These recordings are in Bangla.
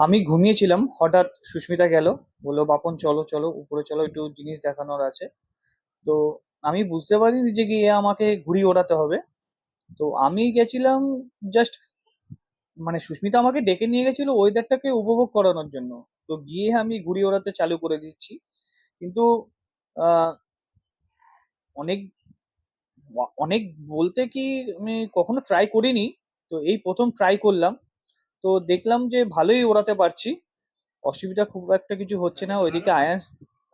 আমি ঘুমিয়েছিলাম, হঠাৎ সুস্মিতা গেল, বললো বাপন চলো চলো উপরে চলো, একটু জিনিস দেখানোর আছে। তো আমি বুঝতে পারিনি যে গিয়ে আমাকে ঘুড়ি ওড়াতে হবে। তো আমি গেছিলাম জাস্ট, মানে সুস্মিতা আমাকে ডেকে নিয়ে গেছিল ওয়েদারটাকে উপভোগ করানোর জন্য। তো গিয়ে আমি ঘুড়ি ওড়াতে চালু করে দিচ্ছি, কিন্তু আহ, অনেক অনেক বলতে কি, আমি কখনো ট্রাই করিনি, তো এই প্রথম ট্রাই করলাম। তো দেখলাম যে ভালোই ওড়াতে পারছি, অসুবিধা খুব একটা কিছু হচ্ছে না। ওইদিকে আয়ান্স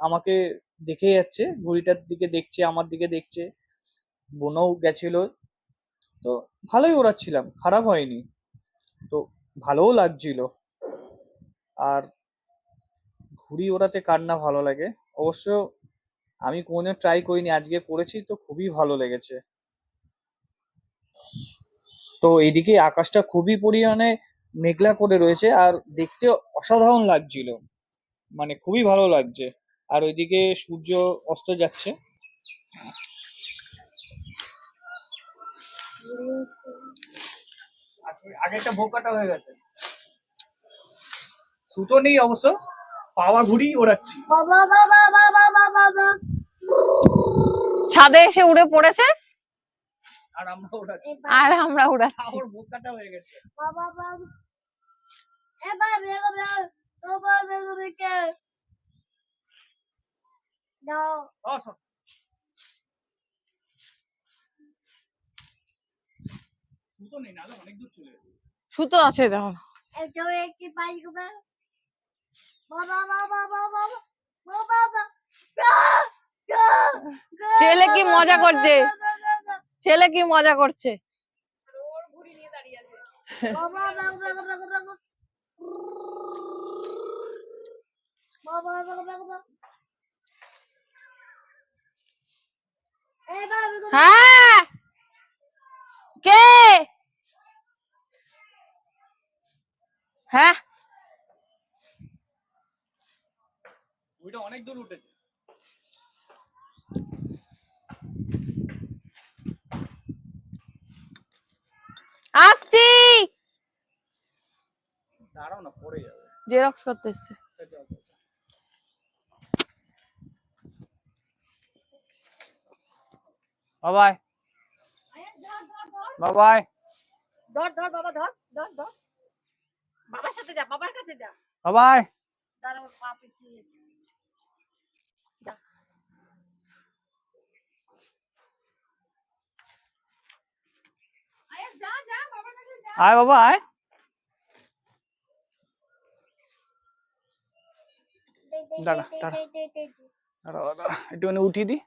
আমাকে দেখে যাচ্ছে, ঘড়িটার দিকে দেখছে, আমার দিকে দেখছে, বোনও গেছিল। তো ভালোই ওড়াচ্ছিলাম, খারাপ হয়নি। তো ভালোও লাগছিল। আর ঘুড়ি ওড়াতে কার না ভালো লাগে। অবশ্য আমি কোনোদিন ট্রাই করিনি, আজকে করেছি, তো খুবই ভালো লেগেছে। তো এইদিকে আকাশটা খুবই পরিমাণে মেঘলা করে রয়েছে, আর দেখতে অসাধারণ লাগছিল, মানে খুবই ভালো লাগছে। আর ওইদিকে সূর্য অস্ত যাচ্ছে। আগেরটা বোকাটা হয়ে গেছে, সুতো নেই অবশ্য, পাওয়া ঘুড়ি ওড়াচ্ছি। ছাদে এসে উড়ে পড়েছে আর আমরা ওড়াচ্ছি, আর আমরা উড়াচ্ছি। ওর বোকাটা হয়ে গেছে। সুতো নেই, নাহলে অনেক দূর চলে যেত। সুতো আছে দেখো। ছেলে কি মজা করছে, ছেলে কি মজা করছে। হ্যাঁ, কে? হ্যাঁ, ওইটা অনেক দূর উঠেছে। আসছি। দাঁড়াও না, পড়ে যাবে। জেরক্স করতে এসছে। বাবাই, বাবাই। ধর ধর বাবা, ধর ধর ধর, বাবার সাথে যা, বাবার কাছে যা। বাবাই, দাঁড়া, ওর পা পিছিয়ে যা। আয় যা যা, বাবার কাছে যা। আয় বাবা আয়। দাঁড়া দাঁড়া দাঁড়া দাঁড়া, একটুখানি উঠিয়ে দি।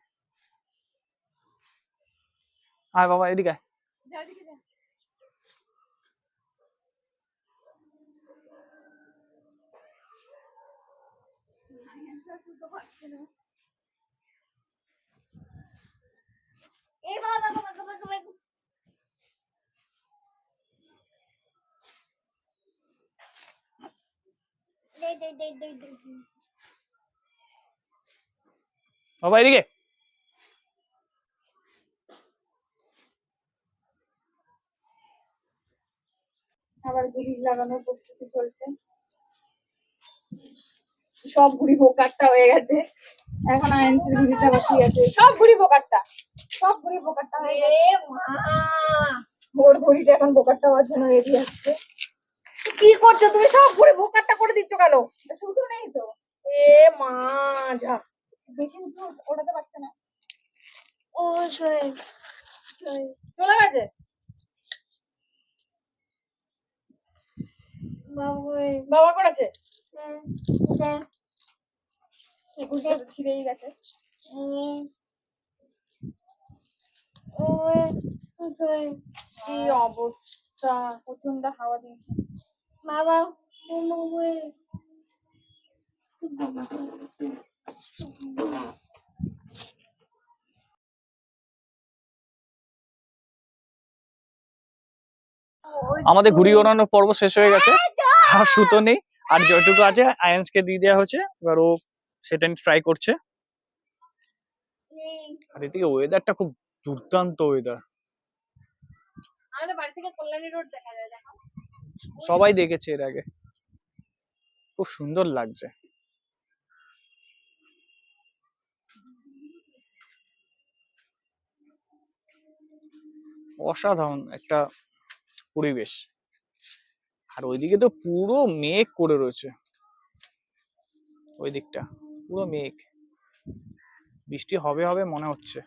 আয় বাবা, এদিকে আয়। যা, এদিকে যা। এই বাবা বাবা বাবা বাবা। দে দে দে দে দে। বাবা এদিকে। আবার ঘুড়ি লাগানোর প্রস্তুতি চলছে। সব ঘুড়ি বোকারটা হয়ে গেছে, এখন আইএনসির ঘুড়িটা বাকি আছে। সব ঘুড়ি বোকারটা, সব ঘুড়ি বোকারটা হয়ে গেছে। ওর ঘুড়িটা এখন বোকারটা হওয়ার জন্য রেডি হচ্ছে। কি করছো তুমি? সব ঘুড়ি বোকারটা করে দিচ্ছ কেন? শুধু নেই তো। এ মা, যা বেশি উঁচু ওঠাতে পারছে না। ও চলে গেছে। বাবা করেছে, ছিঁড়েই গেছে। কি অবস্থা, প্রচন্ড হাওয়া দিয়েছে। বাবা আমাদের ঘুড়ি ওড়ানোর পর্ব শেষ হয়ে গেছে, আর সুতো নেই। আর যতটুকু আছে আয়ান্সকে দিয়ে দেওয়া হয়েছে, এবার ও সেটা ট্রাই করছে। আর এদিকে ওয়েদারটা খুব দুর্দান্ত ওয়েদার। আমাদের বাড়ি থেকে কল্যাণী রোড দেখা যায়, দেখো। সবাই দেখেছে এর আগে। খুব সুন্দর লাগছে। অসাধারণ একটা পরিবেশ। আর ওইদিকে তো পুরো মেঘ করে রয়েছে, ওই দিকটা পুরো মেঘ, বৃষ্টি হবে হবে মনে হচ্ছে।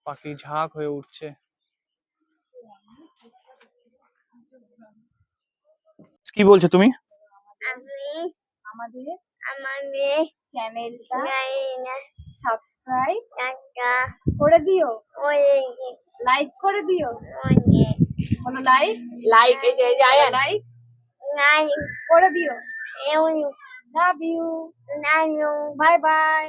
পাখি ঝাঁক হয়ে উঠছে। কি বলছো তুমি? আমাদের চ্যানেলটা সাবস্ক্রাইব করে দিও, লাইক করে দিও, বলো লাইক, লাইক এই যে লাইক করে দিও। Love you, bye by.